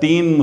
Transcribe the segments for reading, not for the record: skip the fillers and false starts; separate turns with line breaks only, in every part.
3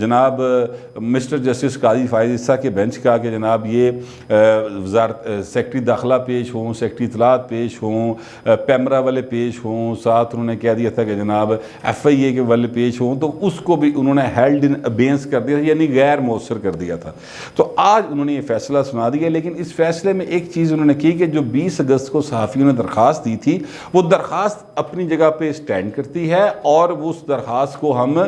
جناب mister justice قاضی فائز عیسیٰ کے bench کا کہ جناب یہ وزارت سیکٹری داخلہ پیش ہوں، سیکٹری اطلاعات پیش ہوں، پیمرا والے پیش ہوں، ساتھ انہوں نے کہہ دیا تھا کہ جناب FIA کے والے پیش ہوں، تو اس کو بھی انہوں نے ہیلڈ ان ابینس کر دیا، یعنی غیر مؤثر کر دیا تھا۔ تو آج انہوں نے یہ فیصلہ سنا دیا، لیکن اس فیصلے میں ایک چیز انہوں نے کی کہ جو 20 اگست کو صحافیوں نے درخواست دی تھی، وہ درخواست اپنی جگہ پہ سٹینڈ کرتی ہے، اور اس درخواست کو ہم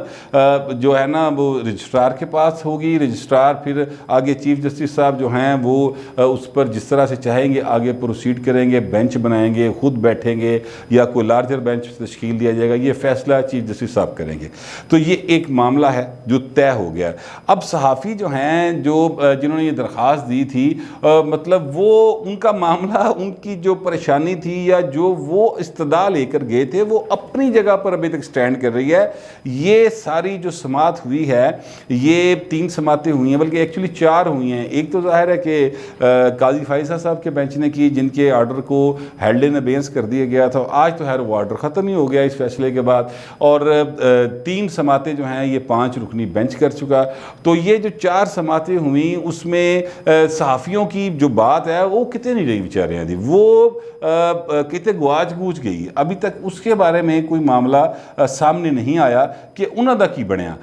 جو ہے نا وہ رجسٹرار کے پاس ہوگی، رجسٹرار پھر آگے چیف جسٹس صاحب جو ہیں وہ اس پر جس طرح سے چاہیں گے آگے پروسیڈ کریں گے، بینچ بنائیں گے، خود بیٹھیں گے یا کوئی لارجر بینچ تشکیل دیا جائے گا، یہ فیصلہ چیف جسٹس صاحب کریں گے۔ تو یہ ایک معاملہ ہے جو طے ہو گیا۔ اب صحافی جو ہیں جنہوں نے یہ درخواست دی تھی، مطلب وہ ان کا معاملہ، ان کی جو پریشانی تھی یا جو وہ استدعا لے کر گئے تھے، وہ اپنی جگہ پر ابھی تک سٹینڈ کر رہی ہے۔ یہ ساری جو سماعت ہوئی ہے، یہ 3 سماعتیں ہوئی ہیں، بلکہ ایکچولی 4 ہوئی ہیں۔ ایک تو ظاہر ہے کہ قاضی فائز صاحب کے بینچ نے کی، جن کے آرڈر کو ہیلڈ ان ابینس کر دیا گیا تھا، آج تو خیر وہ آرڈر ختم ہی ہو گیا اس فیصلے کے بعد، اور 3 سماعتیں جو ہیں یہ 5 رکنی بینچ کر چکا۔ تو یہ جو 4 سماعتیں ہوئیں، اس میں صحافیوں کی جو بات ہے وہ کتنے نہیں رہی بیچارے ہیں، وہ کتنے گواچ گوچ گئی۔ ابھی تک اس کے بارے میں کوئی معاملہ سامنے نہیں آیا کہ انہوں دا کی بنیا۔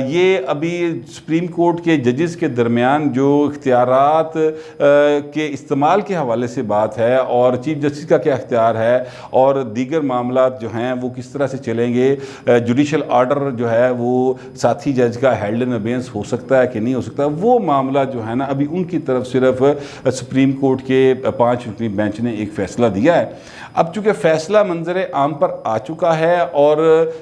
یہ ابھی سپریم کورٹ کے ججز کے درمیان جو اختیارات کے استعمال کے حوالے سے بات ہے، اور چیف جسٹس کا کیا اختیار ہے، اور دیگر معاملات جو ہیں وہ کس طرح سے چلیں گے، جوڈیشل آرڈر جو ہے وہ ساتھی جج کا ہیلڈ ان ابینس ہو سکتا ہے کہ نہیں ہو سکتا، وہ معاملہ جو ہے نا ابھی ان کی طرف صرف سپریم کورٹ کے 5 رکنی بینچ نے ایک فیصلہ دیا ہے۔ اب چونکہ فیصلہ منظر عام پر آ چکا ہے، اور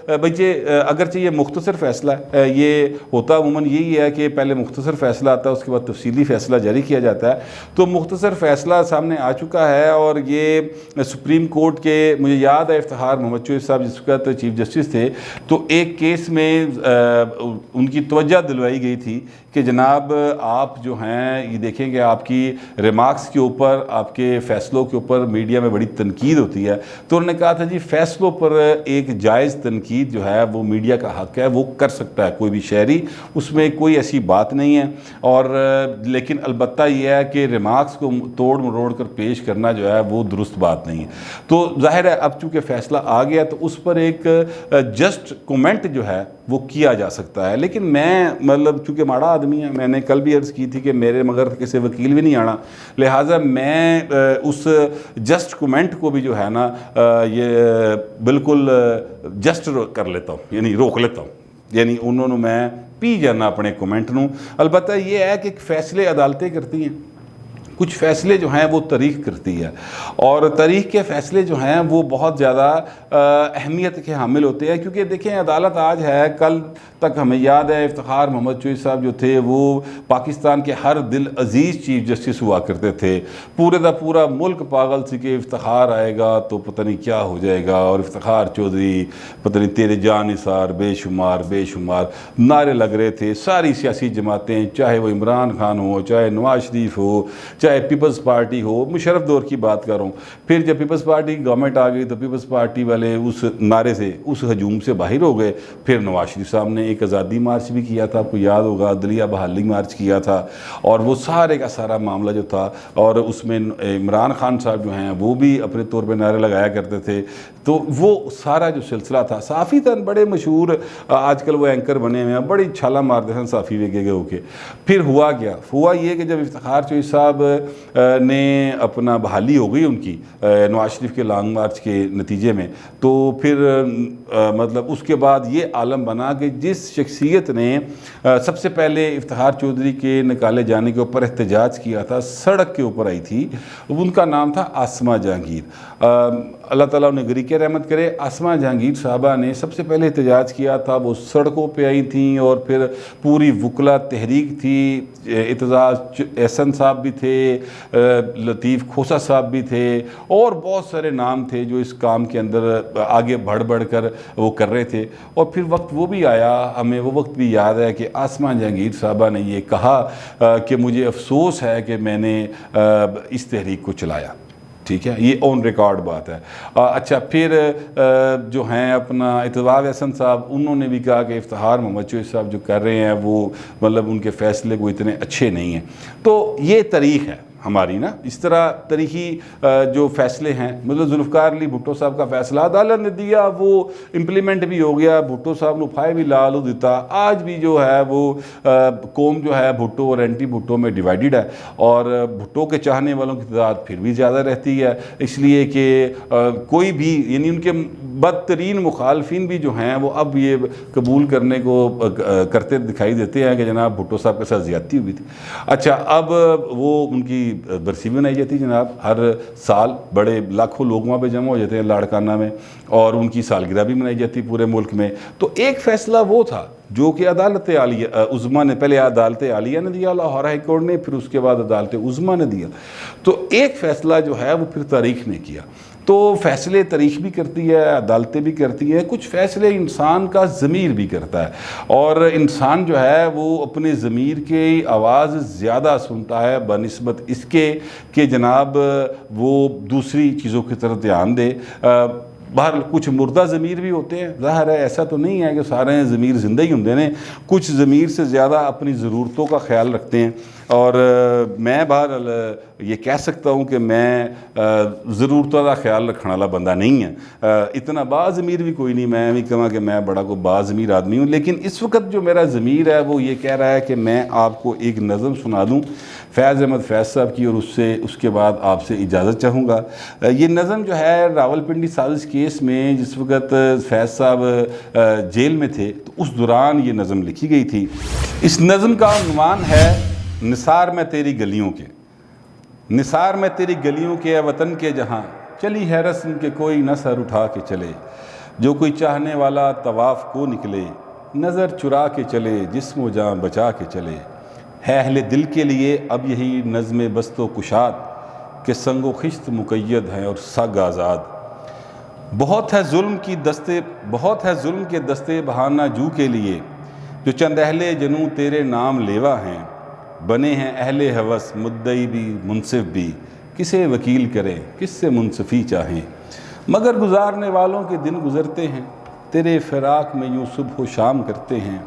اگرچہ یہ مختصر فیصلہ ہے، یہ ہوتا عموماً یہی ہے کہ پہلے مختصر فیصلہ آتا ہے، اس کے بعد تفصیلی فیصلہ جاری کیا جاتا ہے، تو مختصر فیصلہ سامنے آ چکا ہے۔ اور یہ سپریم کورٹ کے، مجھے یاد ہے افتخار محمد چوہدری صاحب جس وقت چیف جسٹس تھے، تو ایک کیس میں ان کی توجہ دلوائی گئی تھی کہ جناب آپ جو ہیں یہ دیکھیں کہ آپ کی ریمارکس کے اوپر، آپ کے فیصلوں کے اوپر میڈیا میں بڑی تنقید ہوتی ہے، تو انہوں نے کہا تھا جی فیصلوں پر ایک جائز تنقید جو ہے وہ میڈیا کا حق ہے، وہ کر سکتا ہے کوئی بھی شہری، اس میں کوئی ایسی بات نہیں ہے، اور لیکن البتہ یہ ہے کہ ریمارکس کو توڑ مروڑ کر پیش کرنا جو ہے وہ درست بات نہیں ہے۔ تو ظاہر ہے اب چونکہ فیصلہ آ گیا تو اس پر ایک جسٹ کومنٹ جو ہے وہ کیا جا سکتا ہے، لیکن میں مطلب چونکہ ماڑا آدمی ہے، میں نے کل بھی عرض کی تھی کہ میرے مگر کسی وکیل بھی نہیں آنا، لہٰذا میں اس جسٹ کومنٹ کو بھی جو ہے نا یہ بالکل جسٹ کر لیتا ہوں، یعنی روک لیتا ہوں، یعنی انہوں نے میں پی جانا اپنے کومنٹ نوں۔ البتہ یہ ہے کہ فیصلے عدالتیں کرتی ہیں، کچھ فیصلے جو ہیں وہ تاریخ کرتی ہے، اور تاریخ کے فیصلے جو ہیں وہ بہت زیادہ اہمیت کے حامل ہوتے ہیں، کیونکہ دیکھیں عدالت آج ہے، کل تک ہمیں یاد ہے افتخار محمد چوہدری صاحب جو تھے وہ پاکستان کے ہر دل عزیز چیف جسٹس ہوا کرتے تھے، پورے دا پورا ملک پاگل سی کہ افتخار آئے گا تو پتہ نہیں کیا ہو جائے گا، اور افتخار چودھری پتہ نہیں تیرے جان نثار، بے شمار بے شمار نعرے لگ رہے تھے۔ ساری سیاسی جماعتیں، چاہے وہ عمران خان ہو، چاہے نواز شریف ہو، چاہے پیپلز پارٹی ہو، مشرف دور کی بات کر رہا ہوں، پھر جب پیپلز پارٹی کی گورنمنٹ آ گئی تو پیپلز پارٹی والے اس نعرے سے، اس ہجوم سے باہر ہو گئے۔ پھر نواز شریف صاحب نے ایک آزادی مارچ بھی کیا تھا، آپ کو یاد ہوگا، عدلیہ بحالی مارچ کیا تھا، اور وہ سارے کا سارا معاملہ جو تھا، اور اس میں عمران خان صاحب جو ہیں وہ بھی اپنے طور پہ نعرے لگایا کرتے تھے۔ تو وہ سارا جو سلسلہ تھا، صحافی تھا بڑے مشہور، آج کل وہ اینکر بنے ہوئے ہیں، بڑی چھالا مارتے ہیں صحافی ویگے گئے ہو کے۔ پھر ہوا کیا؟ ہوا یہ کہ جب افتخار چوہدری صاحب نے اپنا بحالی ہو گئی ان کی نواز شریف کے لانگ مارچ کے نتیجے میں، تو پھر مطلب اس کے بعد یہ عالم بنا کہ جس شخصیت نے سب سے پہلے افتخار چودھری کے نکالے جانے کے اوپر احتجاج کیا تھا، سڑک کے اوپر آئی تھی، ان کا نام تھا آسمہ جہانگیر۔ اللہ تعالیٰ انہیں گریق رحمت کرے۔ آسمہ جہانگیر صاحبہ نے سب سے پہلے احتجاج کیا تھا، وہ سڑکوں پہ آئی تھیں، اور پھر پوری وکلا تحریک تھی، اعتزاز احسن صاحب بھی تھے، لطیف کھوسہ صاحب بھی تھے، اور بہت سارے نام تھے جو اس کام کے اندر آگے بڑھ بڑھ کر وہ کر رہے تھے۔ اور پھر وقت وہ بھی آیا، ہمیں وہ وقت بھی یاد ہے کہ آسمہ جہانگیر صاحبہ نے یہ کہا کہ مجھے افسوس ہے کہ میں نے اس تحریک کو چلایا، ٹھیک ہے، یہ آن ریکارڈ بات ہے۔ اچھا، پھر جو ہیں اپنا اتباع احسن صاحب، انہوں نے بھی کہا کہ افتخار محمد چوہی صاحب جو کر رہے ہیں وہ مطلب ان کے فیصلے کو اتنے اچھے نہیں ہیں۔ تو یہ تاریخ ہے ہماری نا، اس طرح تاریخی جو فیصلے ہیں، مطلب ذوالفقار علی بھٹو صاحب کا فیصلہ عدالت نے دیا، وہ امپلیمنٹ بھی ہو گیا، بھٹو صاحب نے فائے بھی لالو دیتا۔ آج بھی جو ہے وہ قوم جو ہے بھٹو اور اینٹی بھٹو میں ڈیوائیڈڈ ہے، اور بھٹو کے چاہنے والوں کی تعداد پھر بھی زیادہ رہتی ہے، اس لیے کہ کوئی بھی یعنی ان کے بدترین مخالفین بھی جو ہیں وہ اب یہ قبول کرنے کو کرتے دکھائی دیتے ہیں کہ جناب بھٹو صاحب کے ساتھ زیادتی ہوئی تھی۔ اچھا، اب وہ ان کی برسی بھی بنائی جاتی ہے جناب، ہر سال بڑے لاکھوں لوگ وہاں پہ جمع ہو جاتے ہیں لاڑکانہ میں، اور ان کی سالگرہ بھی منائی جاتی ہے پورے ملک میں۔ تو ایک فیصلہ وہ تھا جو کہ عدالت عالیہ عظمیٰ نے، پہلے عدالت عالیہ نے دیا لاہور ہائی کورٹ نے، پھر اس کے بعد عدالت عظمیٰ نے دیا۔ تو ایک فیصلہ جو ہے وہ پھر تاریخ نے کیا۔ تو فیصلے تاریخ بھی کرتی ہے، عدالتیں بھی کرتی ہیں، کچھ فیصلے انسان کا ضمیر بھی کرتا ہے، اور انسان جو ہے وہ اپنے ضمیر کی آواز زیادہ سنتا ہے بنسبت اس کے کہ جناب وہ دوسری چیزوں کی طرف دھیان دے۔ باہر کچھ مردہ ضمیر بھی ہوتے ہیں، ظاہر ہے ایسا تو نہیں ہے کہ سارے ضمیر زندہ ہی ہوندے نے، کچھ ضمیر سے زیادہ اپنی ضرورتوں کا خیال رکھتے ہیں۔ اور میں بہرحال یہ کہہ سکتا ہوں کہ میں ضرورتوں کا خیال رکھنے والا بندہ نہیں ہے، اتنا با ضمیر بھی کوئی نہیں، میں بھی کہاں کہ میں بڑا کوئی با ضمیر آدمی ہوں، لیکن اس وقت جو میرا ضمیر ہے وہ یہ کہہ رہا ہے کہ میں آپ کو ایک نظم سنا دوں فیض احمد فیض صاحب کی، اور اس کے بعد آپ سے اجازت چاہوں گا۔ یہ نظم جو ہے راولپنڈی سازش کیس میں جس وقت فیض صاحب جیل میں تھے تو اس دوران یہ نظم لکھی گئی تھی۔ اس نظم کا عنوان ہے نثار میں تیری گلیوں کے۔ نثار میں تیری گلیوں کے اے وطن کے جہاں، چلی ہے رسم کے کوئی نہ سر اٹھا کے چلے، جو کوئی چاہنے والا طواف کو نکلے، نظر چرا کے چلے جسم و جاں بچا کے چلے۔ ہے اہل دل کے لیے اب یہی نظم بست و کشاد، کہ سنگ و خشت مقید ہیں اور سگ آزاد۔ بہت ہے ظلم کے دستے بہانہ جو کے لیے، جو چند اہل جنوں تیرے نام لیوا ہیں، بنے ہیں اہل ہوس مدعی بھی منصف بھی، کسے وکیل کرے کس سے منصفی چاہیں، مگر گزارنے والوں کے دن گزرتے ہیں، تیرے فراق میں یوں صبح و شام کرتے ہیں۔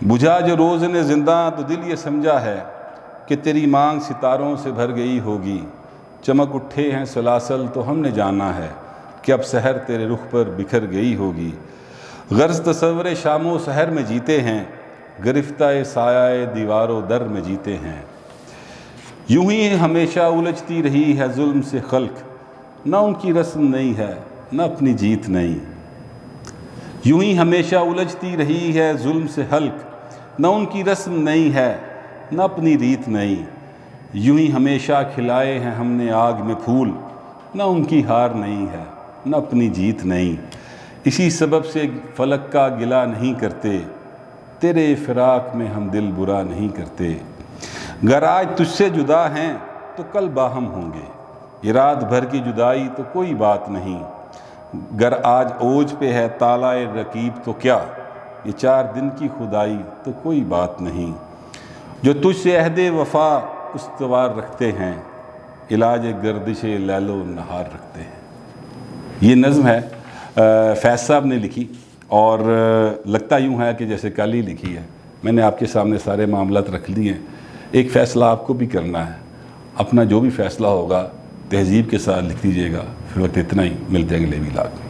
بجھا جو روز نے زندہ تو دل یہ سمجھا ہے، کہ تیری مانگ ستاروں سے بھر گئی ہوگی، چمک اٹھے ہیں سلاسل تو ہم نے جانا ہے، کہ اب سحر تیرے رخ پر بکھر گئی ہوگی۔ غرض تصور شام و سحر میں جیتے ہیں، گرفتہ سایہ دیوار و در میں جیتے ہیں۔ یوں ہی ہمیشہ الجھتی رہی ہے ظلم سے خلق، نہ ان کی رسم نہیں ہے نہ اپنی جیت نہیں۔ یوں ہی ہمیشہ الجھتی رہی ہے ظلم سے خلق، نہ ان کی رسم نہیں ہے نہ اپنی ریت نہیں۔ یوں ہی ہمیشہ کھلائے ہیں ہم نے آگ میں پھول، نہ ان کی ہار نہیں ہے نہ اپنی جیت نہیں۔ اسی سبب سے فلک کا گلہ نہیں کرتے، تیرے فراق میں ہم دل برا نہیں کرتے۔ گر آج تجھ سے جدا ہیں تو کل باہم ہوں گے، یہ رات بھر کی جدائی تو کوئی بات نہیں۔ گر آج اوج پہ ہے تالہ رقیب تو کیا، یہ 4 دن کی خدائی تو کوئی بات نہیں۔ جو تجھ سے عہد وفا استوار رکھتے ہیں، علاج گردش لیل و نہار رکھتے ہیں۔ یہ نظم ہے فیض صاحب نے لکھی، اور لگتا یوں ہے کہ جیسے کل ہی لکھی ہے۔ میں نے آپ کے سامنے سارے معاملات رکھ لیے ہیں، ایک فیصلہ آپ کو بھی کرنا ہے، اپنا جو بھی فیصلہ ہوگا تہذیب کے ساتھ لکھ دیجیے گا۔ پھر وقت اتنا ہی، ملتے ہیں اگلے ولاگ میں۔